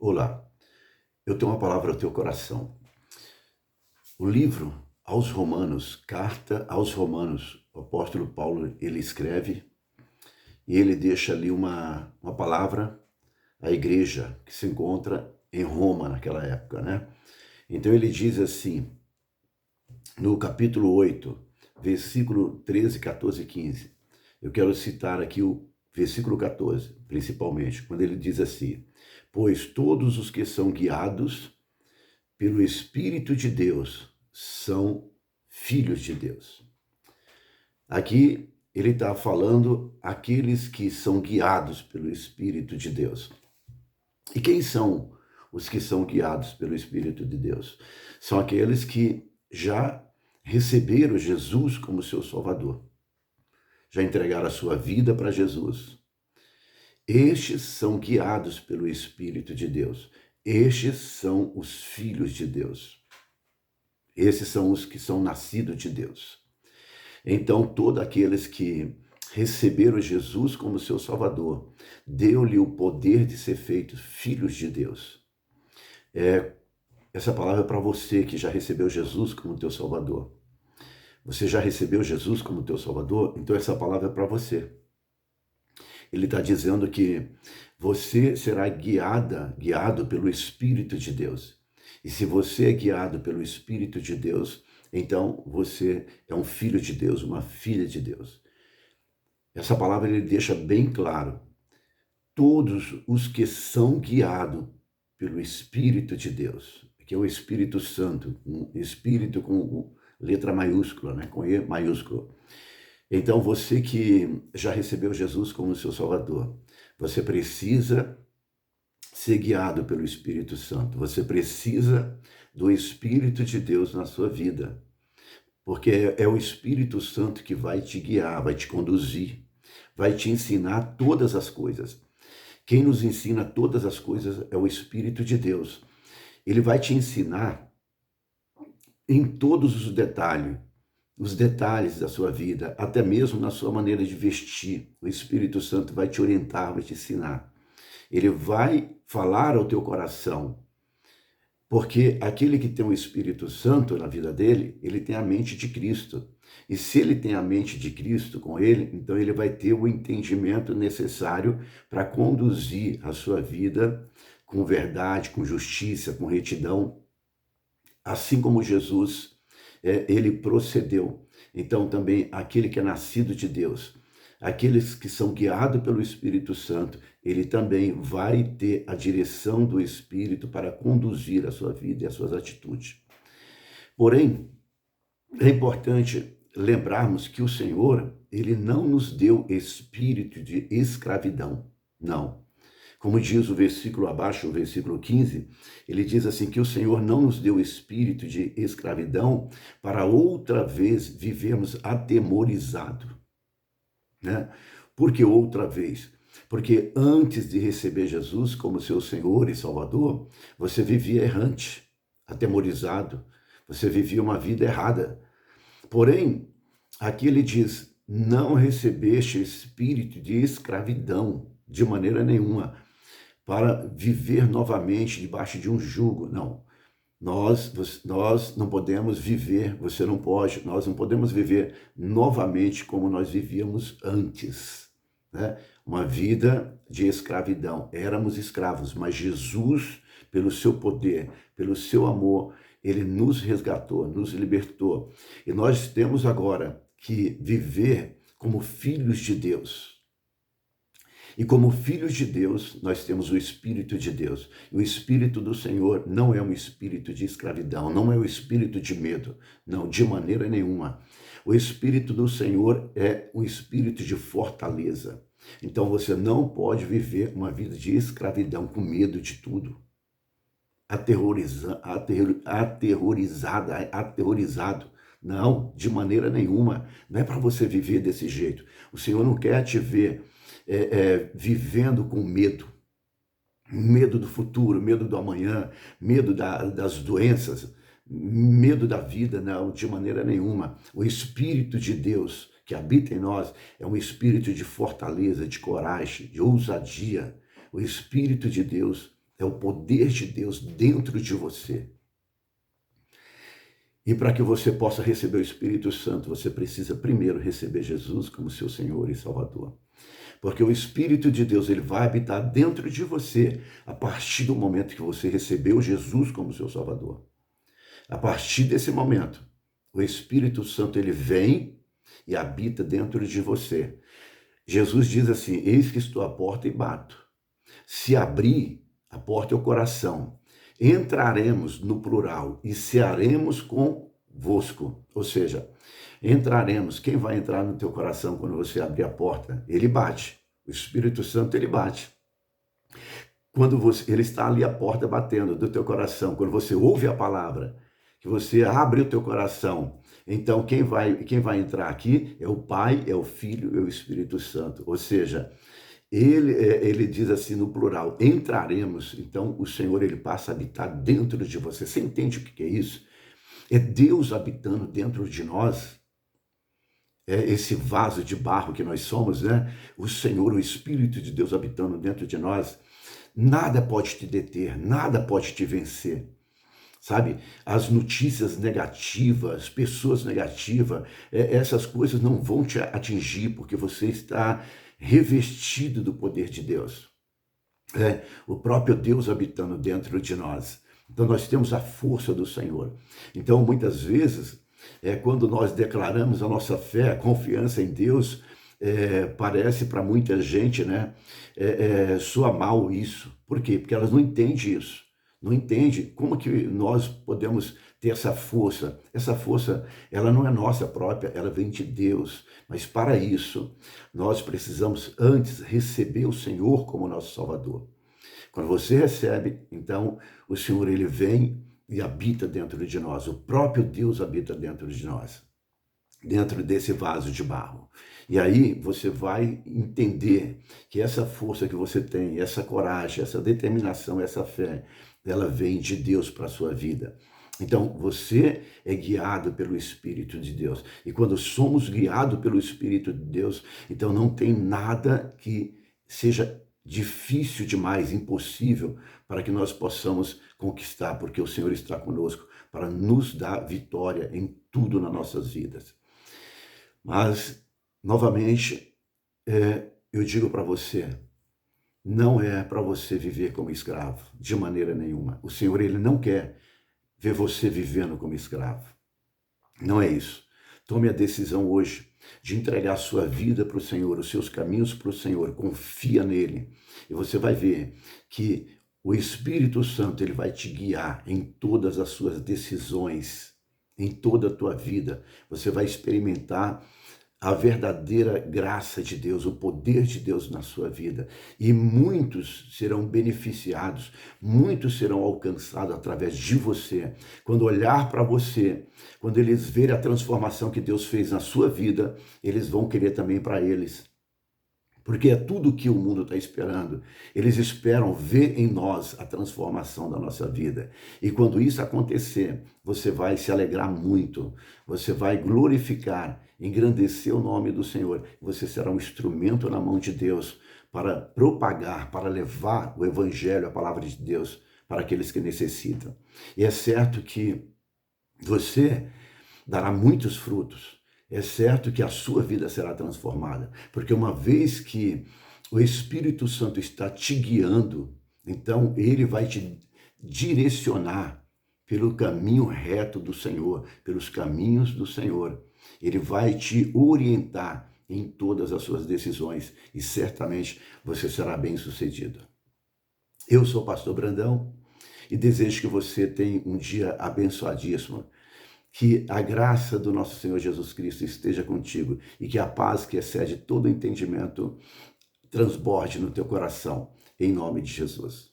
Olá, eu tenho uma palavra ao teu coração. O livro aos Romanos, carta aos Romanos, o apóstolo Paulo, ele escreve e ele deixa ali uma palavra à igreja que se encontra em Roma naquela época, né? Então ele diz assim, no capítulo 8, versículo 13, 14 e 15. Eu quero citar aqui o versículo 14, principalmente, quando ele diz assim: pois todos os que são guiados pelo Espírito de Deus são filhos de Deus. Aqui ele está falando aqueles que são guiados pelo Espírito de Deus. E quem são os que são guiados pelo Espírito de Deus? São aqueles que já receberam Jesus como seu Salvador, já entregaram a sua vida para Jesus. Estes são guiados pelo Espírito de Deus. Estes são os filhos de Deus. Esses são os que são nascidos de Deus. Então, todos aqueles que receberam Jesus como seu Salvador, deu-lhe o poder de ser feitos filhos de Deus. Essa palavra é para você que já recebeu Jesus como teu Salvador. Você já recebeu Jesus como teu Salvador? Então essa palavra é para você. Ele está dizendo que você será guiado pelo Espírito de Deus. E se você é guiado pelo Espírito de Deus, então você é um filho de Deus, uma filha de Deus. Essa palavra ele deixa bem claro. Todos os que são guiados pelo Espírito de Deus, que é o Espírito Santo, um Espírito com letra maiúscula, né? Com E maiúsculo. Então você que já recebeu Jesus como seu Salvador, você precisa ser guiado pelo Espírito Santo. Você precisa do Espírito de Deus na sua vida. Porque é o Espírito Santo que vai te guiar, vai te conduzir, vai te ensinar todas as coisas. Quem nos ensina todas as coisas é o Espírito de Deus. Ele vai te ensinar em todos os detalhes da sua vida, até mesmo na sua maneira de vestir. O Espírito Santo vai te orientar, vai te ensinar. Ele vai falar ao teu coração, porque aquele que tem o Espírito Santo na vida dele, ele tem a mente de Cristo. E se ele tem a mente de Cristo com ele, então ele vai ter o entendimento necessário para conduzir a sua vida com verdade, com justiça, com retidão, assim como Jesus, ele procedeu. Então também aquele que é nascido de Deus, aqueles que são guiados pelo Espírito Santo, ele também vai ter a direção do Espírito para conduzir a sua vida e as suas atitudes. Porém, é importante lembrarmos que o Senhor, ele não nos deu espírito de escravidão, não. Como diz o versículo abaixo, o versículo 15, ele diz assim que o Senhor não nos deu espírito de escravidão para outra vez vivermos atemorizados. Né? Por que outra vez? Porque antes de receber Jesus como seu Senhor e Salvador, você vivia errante, atemorizado, você vivia uma vida errada. Porém, aqui ele diz, não recebeste espírito de escravidão de maneira nenhuma, para viver novamente debaixo de um jugo. Não, nós não podemos viver, você não pode, nós não podemos viver novamente como nós vivíamos antes, né? Uma vida de escravidão. Éramos escravos, mas Jesus, pelo seu poder, pelo seu amor, ele nos resgatou, nos libertou. E nós temos agora que viver como filhos de Deus. E como filhos de Deus, nós temos o Espírito de Deus. E o Espírito do Senhor não é um espírito de escravidão, não é um espírito de medo, não, de maneira nenhuma. O Espírito do Senhor é um espírito de fortaleza. Então você não pode viver uma vida de escravidão com medo de tudo. Aterrorizado. Não, de maneira nenhuma. Não é para você viver desse jeito. O Senhor não quer te ver vivendo com medo. Medo do futuro, medo do amanhã, medo das doenças, medo da vida, não, de maneira nenhuma. O Espírito de Deus que habita em nós é um espírito de fortaleza, de coragem, de ousadia. O Espírito de Deus é o poder de Deus dentro de você. E para que você possa receber o Espírito Santo, você precisa primeiro receber Jesus como seu Senhor e Salvador. Porque o Espírito de Deus, ele vai habitar dentro de você a partir do momento que você recebeu Jesus como seu Salvador. A partir desse momento, o Espírito Santo, ele vem e habita dentro de você. Jesus diz assim: eis que estou à porta e bato. Se abrir, a porta é o coração. Entraremos no plural e cearemos convosco. Ou seja, entraremos. Quem vai entrar no teu coração quando você abrir a porta? Ele bate. O Espírito Santo, ele bate. Quando ele está ali a porta batendo do teu coração, quando você ouve a palavra, que você abre o teu coração, então quem vai entrar aqui é o Pai, é o Filho, é o Espírito Santo. Ou seja, ele diz assim no plural: entraremos. Então o Senhor, ele passa a habitar dentro de você. Você entende o que é isso? É Deus habitando dentro de nós. É esse vaso de barro que nós somos, né? O Senhor, o Espírito de Deus habitando dentro de nós. Nada pode te deter, nada pode te vencer. Sabe, as notícias negativas, pessoas negativas, essas coisas não vão te atingir, porque você está revestido do poder de Deus. O próprio Deus habitando dentro de nós. Então nós temos a força do Senhor. Então muitas vezes, quando nós declaramos a nossa fé, a confiança em Deus, parece para muita gente, né, soa mal isso. Por quê? Porque elas não entendem isso. Não entende como que nós podemos ter essa força. Essa força, ela não é nossa própria, ela vem de Deus. Mas para isso, nós precisamos antes receber o Senhor como nosso Salvador. Quando você recebe, então, o Senhor, ele vem e habita dentro de nós. O próprio Deus habita dentro de nós, dentro desse vaso de barro. E aí você vai entender que essa força que você tem, essa coragem, essa determinação, essa fé, ela vem de Deus para a sua vida. Então, você é guiado pelo Espírito de Deus. E quando somos guiados pelo Espírito de Deus, então não tem nada que seja difícil demais, impossível, para que nós possamos conquistar, porque o Senhor está conosco para nos dar vitória em tudo nas nossas vidas. Mas, novamente, eu digo para você, não é para você viver como escravo, de maneira nenhuma. O Senhor, ele não quer ver você vivendo como escravo. Não é isso. Tome a decisão hoje de entregar a sua vida para o Senhor, os seus caminhos para o Senhor. Confia nele. E você vai ver que o Espírito Santo, ele vai te guiar em todas as suas decisões, em toda a tua vida. Você vai experimentar a verdadeira graça de Deus, o poder de Deus na sua vida. E muitos serão beneficiados, muitos serão alcançados através de você. Quando olhar para você, quando eles verem a transformação que Deus fez na sua vida, eles vão querer também para eles. Porque é tudo que o mundo está esperando. Eles esperam ver em nós a transformação da nossa vida. E quando isso acontecer, você vai se alegrar muito. Você vai glorificar, engrandecer o nome do Senhor. Você será um instrumento na mão de Deus para propagar, para levar o Evangelho, a palavra de Deus, para aqueles que necessitam. E é certo que você dará muitos frutos. É certo que a sua vida será transformada, porque uma vez que o Espírito Santo está te guiando, então ele vai te direcionar pelo caminho reto do Senhor, pelos caminhos do Senhor. Ele vai te orientar em todas as suas decisões e certamente você será bem-sucedido. Eu sou o pastor Brandão e desejo que você tenha um dia abençoadíssimo. Que a graça do nosso Senhor Jesus Cristo esteja contigo e que a paz que excede todo entendimento transborde no teu coração, em nome de Jesus.